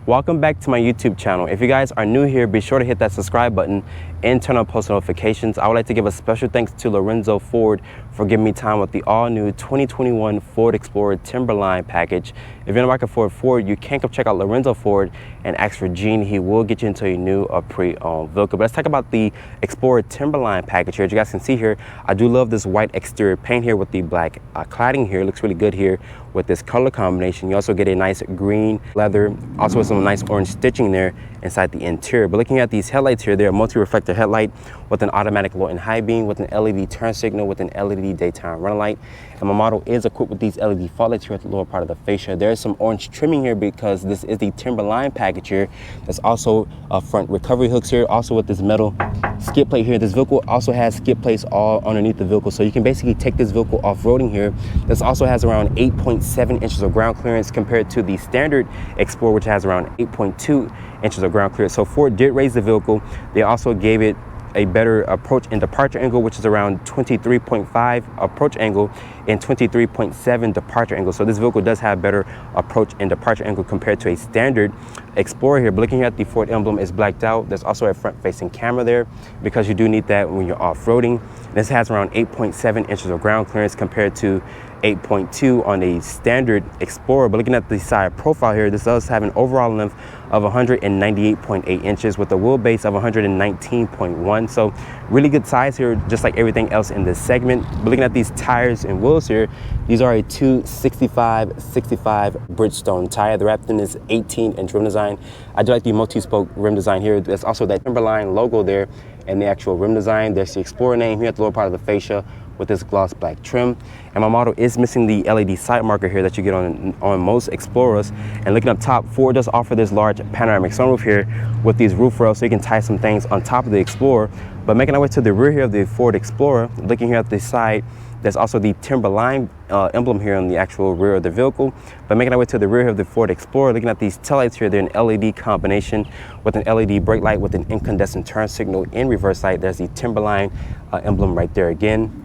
Welcome back to my YouTube channel. If you guys are new here, be sure to hit that subscribe button and turn on post notifications. I would like to give a special thanks to Lorenzo Ford for giving me time with the all-new 2021 Ford Explorer Timberline package. If you're in the market for a Ford, you can come check out Lorenzo Ford and ask for Gene. He will get you into a new or pre-owned vehicle. But let's talk about the Explorer Timberline package here. As you guys can see here, I do love this white exterior paint here with the black cladding here. It looks really good here with this color combination. You also get a nice green leather, also with some nice orange stitching there inside the interior. But looking at these headlights here, they're a multi-reflector headlight with an automatic low and high beam, with an LED turn signal, with an LED daytime running light. And my model is equipped with these LED fog lights here at the lower part of the fascia. There is some orange trimming here because this is the Timberline package here. There's also front recovery hooks here, also with this metal skid plate here. This vehicle also has skid plates all underneath the vehicle, so you can basically take this vehicle off-roading here. This also has around 8.7 inches of ground clearance compared to the standard Explorer, which has around 8.2 inches of ground clearance. So Ford did raise the vehicle. They also gave it a better approach and departure angle, which is around 23.5 approach angle and 23.7 departure angle. So this vehicle does have better approach and departure angle compared to a standard Explorer here. But looking at the Ford emblem is blacked out. There's also a front facing camera there because you do need that when you're off-roading. This has around 8.7 inches of ground clearance compared to 8.2 on a standard Explorer. But looking at the side profile here, this does have an overall length of 198.8 inches with a wheelbase of 119.1. So really good size here, just like everything else in this segment. But looking at these tires and wheels here, these are a 265/65 Bridgestone tire. The wrapped in is 18-inch rim design. I do like the multi-spoke rim design here. There's also that Timberline logo there and the actual rim design. There's the Explorer name here at the lower part of the fascia with this gloss black trim. And my model is missing the LED side marker here that you get on most Explorers. And looking up top, Ford does offer this large panoramic sunroof here with these roof rails, so you can tie some things on top of the Explorer. But making our way to the rear here of the Ford Explorer, looking here at the side, there's also the Timberline emblem here on the actual rear of the vehicle. But making our way to the rear of the Ford Explorer, looking at these taillights here, they're an LED combination with an LED brake light with an incandescent turn signal in reverse light. There's the Timberline emblem right there again.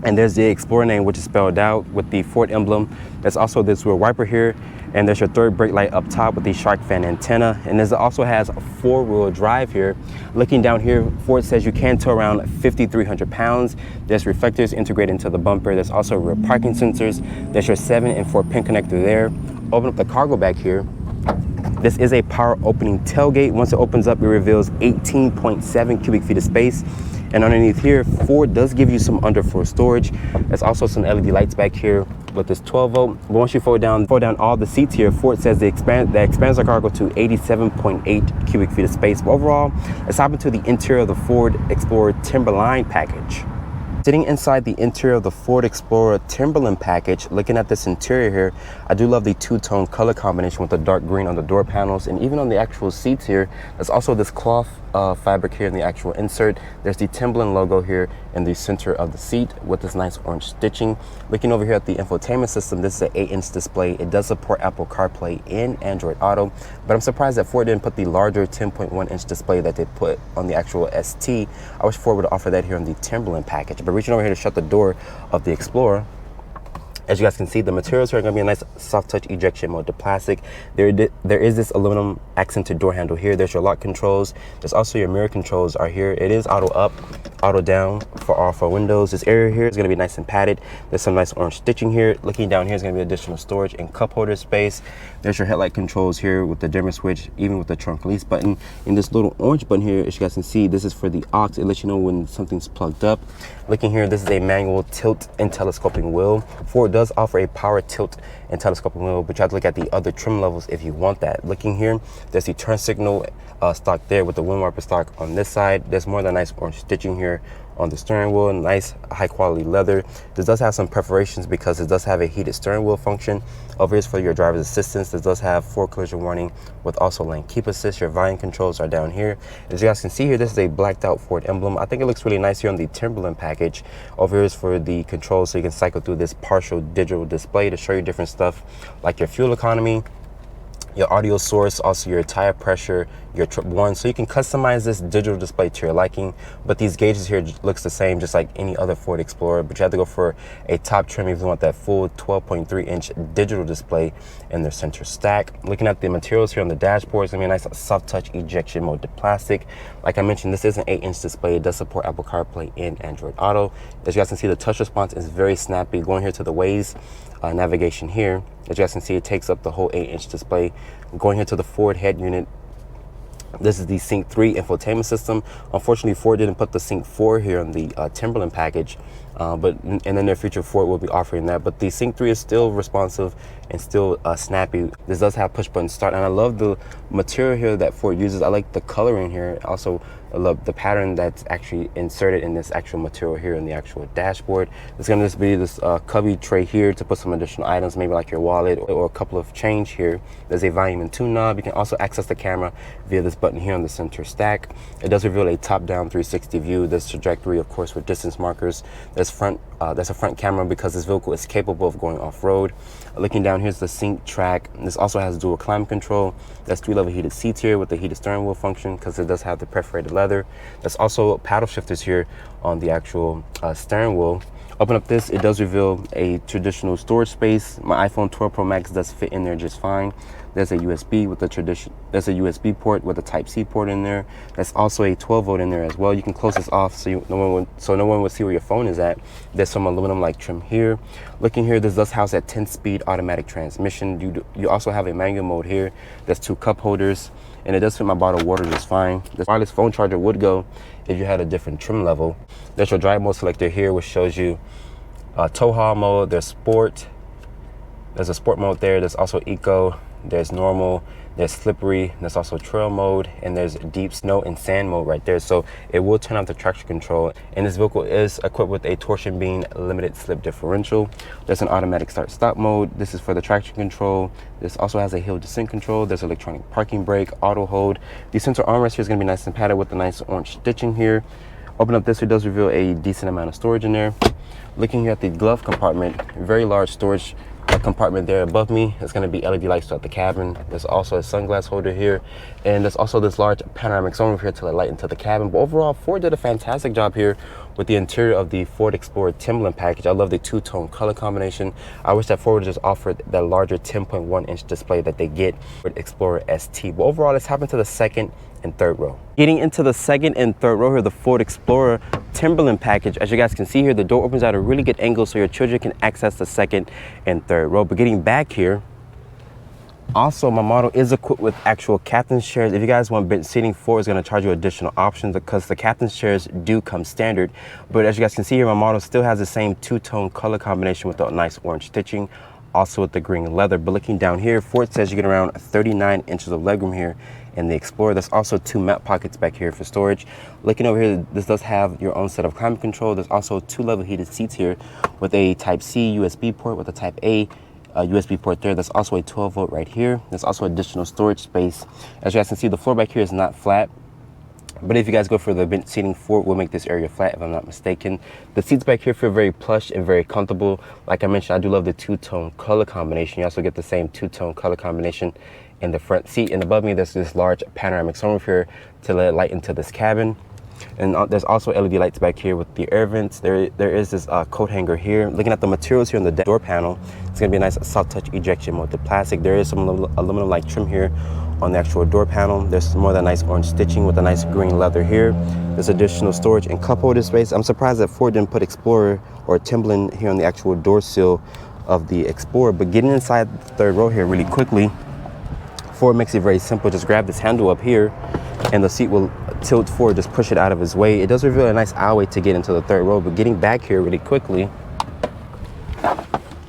And there's the Explorer name, which is spelled out with the Ford emblem. There's also this rear wiper here. And there's your third brake light up top with the shark fin antenna. And this also has a 4-wheel drive here. Looking down here, Ford says you can tow around 5,300 pounds. There's reflectors integrated into the bumper. There's also rear parking sensors. There's your 7 and 4 pin connector there. Open up the cargo bag here. This is a power opening tailgate. Once it opens up, it reveals 18.7 cubic feet of space. And underneath here, Ford does give you some underfloor storage. There's also some LED lights back here with this 12-volt. But once you fold down all the seats here, Ford says that expands the cargo to 87.8 cubic feet of space. But overall, let's hop into the interior of the Ford Explorer Timberline package. Sitting inside the interior of the Ford Explorer Timberland package, looking at this interior here, I do love the two-tone color combination with the dark green on the door panels, and even on the actual seats here, there's also this cloth fabric here in the actual insert. There's the Timberland logo here in the center of the seat with this nice orange stitching. Looking over here at the infotainment system, this is an 8-inch display. It does support Apple CarPlay and Android Auto, but I'm surprised that Ford didn't put the larger 10.1-inch display that they put on the actual ST. I wish Ford would offer that here on the Timberland package. But reaching over here to shut the door of the Explorer, as you guys can see, the materials here are going to be a nice soft touch ejection molded plastic. There is this aluminum accented door handle here. There's your lock controls. There's also your mirror controls are here. It is auto up, auto down for all 4 windows. This area here is going to be nice and padded. There's some nice orange stitching here. Looking down here is going to be additional storage and cup holder space. There's your headlight controls here with the dimmer switch, even with the trunk release button. And this little orange button here, as you guys can see, this is for the aux. It lets you know when something's plugged up. Looking here, this is a manual tilt and telescoping wheel. Ford does offer a power tilt and telescoping wheel, but you have to look at the other trim levels if you want that. Looking here, there's the turn signal stock there with the wind wiper stock on this side. There's more than nice orange stitching here on the steering wheel, nice high quality leather. This does have some perforations because it does have a heated steering wheel function. Over here is for your driver's assistance. This does have forward collision warning with also lane keep assist. Your volume controls are down here. As you guys can see here, this is a blacked out Ford emblem. I think it looks really nice here on the Timberland package. Over here is for the controls, so you can cycle through this partial digital display to show you different stuff like your fuel economy, your audio source, also your tire pressure, your trip one. So you can customize this digital display to your liking, but these gauges here looks the same just like any other Ford Explorer, but you have to go for a top trim if you want that full 12.3 inch digital display in their center stack. Looking at the materials here on the dashboard, it's gonna be a nice soft touch ejection molded plastic. Like I mentioned, this is an 8-inch display. It does support Apple CarPlay and Android Auto. As you guys can see, the touch response is very snappy. Going here to the Waze navigation here, as you guys can see, it takes up the whole 8-inch display. Going here to the Ford head unit, this is the Sync 3 infotainment system. Unfortunately, Ford didn't put the Sync 4 here on the Timberland package, but in the near future, Ford will be offering that. But the Sync 3 is still responsive and still snappy. This does have push button start, and I love the material here that Ford uses. I like the coloring here. Also, I love the pattern that's actually inserted in this actual material here in the actual dashboard. There's gonna just be this cubby tray here to put some additional items, maybe like your wallet or a couple of change here. There's a volume and tune knob. You can also access the camera via this button here on the center stack. It does reveal a top-down 360 view. There's trajectory, of course, with distance markers. There's a front camera because this vehicle is capable of going off-road. Looking down, here's the sync track. This also has dual climate control. There's 3-level heated seats here with the heated steering wheel function because it does have the perforated leather. There's also paddle shifters here on the actual steering wheel. Open up this, it does reveal a traditional storage space. My iPhone 12 Pro Max does fit in there just fine. There's a USB with there's a USB port with a Type-C port in there. There's also a 12-volt in there as well. You can close this off so no one will see where your phone is at. There's some aluminum-like trim here. Looking here, this does house a 10-speed automatic transmission. You also have a manual mode here. There's 2 cup holders, and it does fit my bottle of water just fine. The wireless phone charger would go if you had a different trim level. There's your drive mode selector here, which shows you tow haul mode. There's sport. There's a sport mode there. There's also eco. There's normal, there's slippery, there's also trail mode, and there's deep snow and sand mode right there. So it will turn off the traction control. And this vehicle is equipped with a torsion beam limited slip differential. There's an automatic start stop mode. This is for the traction control. This also has a hill descent control. There's electronic parking brake, auto hold. The center armrest here is gonna be nice and padded with the nice orange stitching here. Open up this, it does reveal a decent amount of storage in there. Looking here at the glove compartment, very large storage compartment there above me. It's going to be LED lights throughout the cabin. There's also a sunglass holder here, and there's also this large panoramic sunroof here to let light into the cabin. But overall, Ford did a fantastic job here with the interior of the Ford Explorer Timberland package. I love the 2-tone color combination. I wish that Ford just offered that larger 10.1-inch display that they get with Explorer ST. But overall, let's hop into the second and third row. Getting into the second and third row here, the Ford Explorer Timberland package. As you guys can see here, the door opens at a really good angle so your children can access the second and third row. But getting back here, also my model is equipped with actual captain's chairs. If you guys want bench seating, Ford is going to charge you additional options because the captain's chairs do come standard. But as you guys can see here, my model still has the same 2-tone color combination with the nice orange stitching, also with the green leather. But looking down here, Ford says you get around 39 inches of legroom here in the Explorer. There's also 2 map pockets back here for storage. Looking over here, this does have your own set of climate control. There's also 2-level heated seats here with a Type-C USB port with a Type-A USB port there. There's also a 12-volt right here. There's also additional storage space. As you guys can see, the floor back here is not flat, but if you guys go for the bench seating, Ford will make this area flat if I'm not mistaken. The seats back here feel very plush and very comfortable. Like I mentioned, I do love the 2-tone color combination. You also get the same 2-tone color combination in the front seat. And above me, there's this large panoramic sunroof here to let light into this cabin. And there's also LED lights back here with the air vents. There is this coat hanger here. Looking at the materials here on the door panel, it's gonna be a nice soft touch ejection molded plastic. There is some aluminum-like trim here on the actual door panel. There's more of that nice orange stitching with a nice green leather here. There's additional storage and cup holder space. I'm surprised that Ford didn't put Explorer or Timberland here on the actual door sill of the Explorer. But getting inside the third row here really quickly, Ford makes it very simple. Just grab this handle up here and the seat will tilt forward, just push it out of his way. It does reveal a nice aisleway to get into the third row. But getting back here really quickly,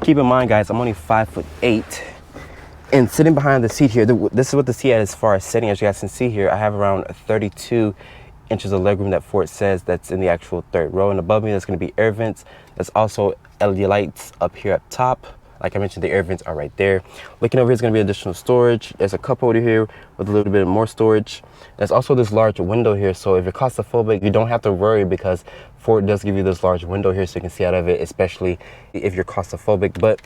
keep in mind guys, I'm only 5'8", and sitting behind the seat here, this is what the seat at as far as sitting. As you guys can see here, I have around 32 inches of legroom that Ford says that's in the actual third row. And above me, there's going to be air vents. There's also LED lights up here up top. Like I mentioned, the air vents are right there. Looking over here is going to be additional storage. There's a cup holder here with a little bit more storage. There's also this large window here. So if you're claustrophobic, you don't have to worry because Ford does give you this large window here so you can see out of it, especially if you're claustrophobic. But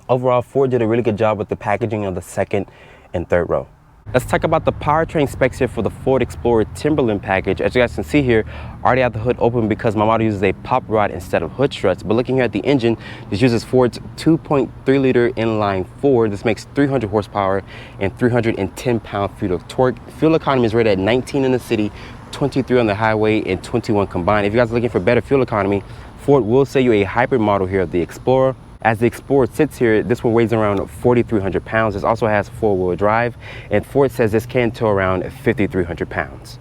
overall, Ford did a really good job with the packaging of the second and third row. Let's talk about the powertrain specs here for the Ford Explorer Timberland package. As you guys can see here, I already have the hood open because my model uses a pop rod instead of hood struts. But looking here at the engine, this uses Ford's 2.3 liter inline four. This makes 300 horsepower and 310 pound-feet of torque. Fuel economy is rated at 19 in the city, 23 on the highway, and 21 combined. If you guys are looking for better fuel economy, Ford will sell you a hybrid model here of the Explorer. As the Explorer sits here, this one weighs around 4,300 pounds. This also has four-wheel drive, and Ford says this can tow around 5,300 pounds.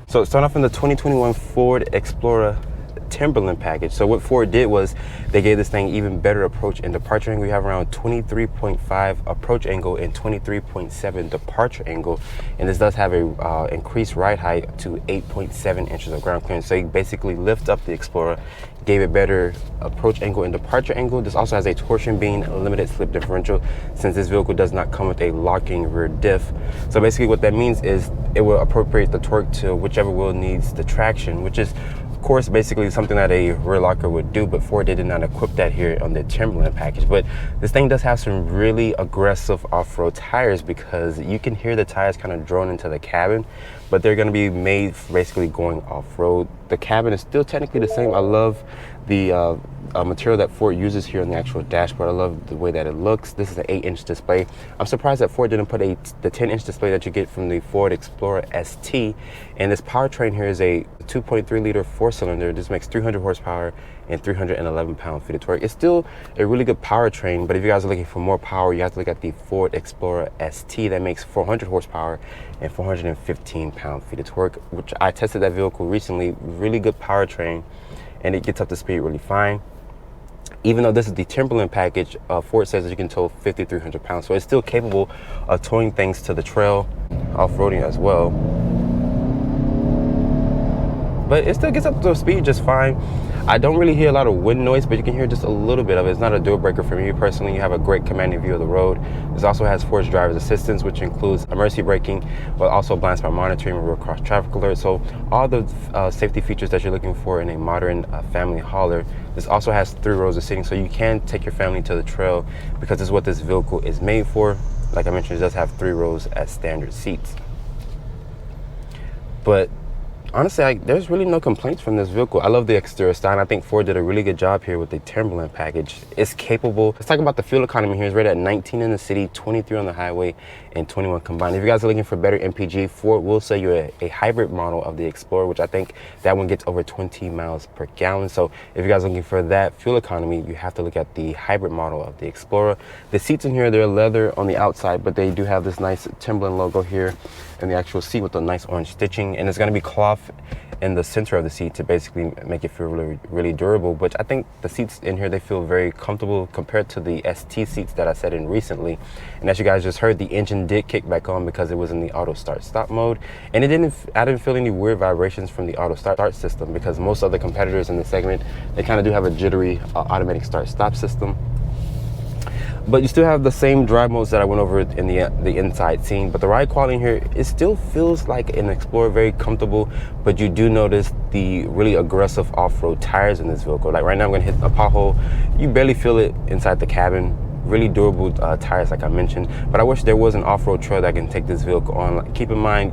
So starting off in the 2021 Ford Explorer Timberland package. So what Ford did was they gave this thing even better approach and departure angle. We have around 23.5 approach angle and 23.7 departure angle, and this does have a increased ride height to 8.7 inches of ground clearance. So you basically lift up the Explorer, gave it better approach angle and departure angle. This also has a torsion beam limited slip differential, since this vehicle does not come with a locking rear diff. So basically what that means is it will appropriate the torque to whichever wheel needs the traction, which is of course basically something that a rear locker would do, but Ford did not equip that here on the Timberland package. But this thing does have some really aggressive off-road tires, because you can hear the tires kind of drone into the cabin, but they're going to be made for basically going off-road. The cabin is still technically the same. I love the material that Ford uses here on the actual dashboard. I love the way that it looks. This is an 8-inch display. I'm surprised that Ford didn't put the 10-inch display that you get from the Ford Explorer ST. And this powertrain here is a 2.3 liter four-cylinder. This makes 300 horsepower and 311 pound-feet of torque. It's still a really good powertrain, but if you guys are looking for more power, you have to look at the Ford Explorer ST that makes 400 horsepower and 415 pound-feet of torque, which I tested that vehicle recently. Really good powertrain, and it gets up to speed really fine. Even though this is the Timberland package, Ford says that you can tow 5,300 pounds, so it's still capable of towing things to the trail, off-roading as well. But it still gets up to speed just fine. I don't really hear a lot of wind noise, but you can hear just a little bit of it. It's not a deal breaker for me personally. You have a great commanding view of the road. This also has Ford's driver's assistance, which includes emergency braking, but also blind spot monitoring and road cross traffic alert. So all the safety features that you're looking for in a modern family hauler. This also has 3 rows of seating, so you can take your family to the trail, because this is what this vehicle is made for. Like I mentioned, it does have 3 rows as standard seats. But honestly, there's really no complaints from this vehicle. I love the exterior style, and I think Ford did a really good job here with the Timberland package. It's capable. Let's talk about the fuel economy here. It's rated at 19 in the city, 23 on the highway, and 21 combined. If you guys are looking for better MPG, Ford will sell you a hybrid model of the Explorer, which I think that one gets over 20 miles per gallon. So if you guys are looking for that fuel economy, you have to look at the hybrid model of the Explorer. The seats in here, they're leather on the outside, but they do have this nice Timberland logo here in the actual seat with the nice orange stitching, and it's going to be cloth in the center of the seat to basically make it feel really, really durable. But I think the seats in here, they feel very comfortable compared to the ST seats that I sat in recently. And as you guys just heard, the engine did kick back on because it was in the auto start stop mode, and I didn't feel any weird vibrations from the auto start system, because most other competitors in the segment, they kind of do have a jittery automatic start stop system. But you still have the same drive modes that I went over in the inside scene. But the ride quality in here, it still feels like an Explorer, very comfortable. But you do notice the really aggressive off-road tires in this vehicle. Like right now, I'm gonna hit a pothole. You barely feel it inside the cabin. Really durable tires, like I mentioned. But I wish there was an off-road trail that can take this vehicle on. Like, keep in mind,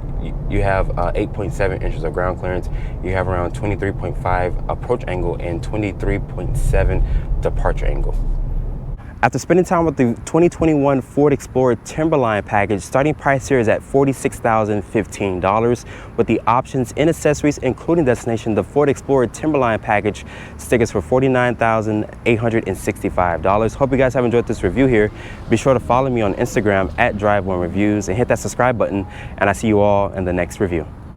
you have 8.7 inches of ground clearance. You have around 23.5 approach angle and 23.7 departure angle. After spending time with the 2021 Ford Explorer Timberline package, starting price here is at $46,015. With the options and accessories, including destination, the Ford Explorer Timberline package stickers for $49,865. Hope you guys have enjoyed this review here. Be sure to follow me on Instagram at Drive1Reviews and hit that subscribe button, and I see you all in the next review.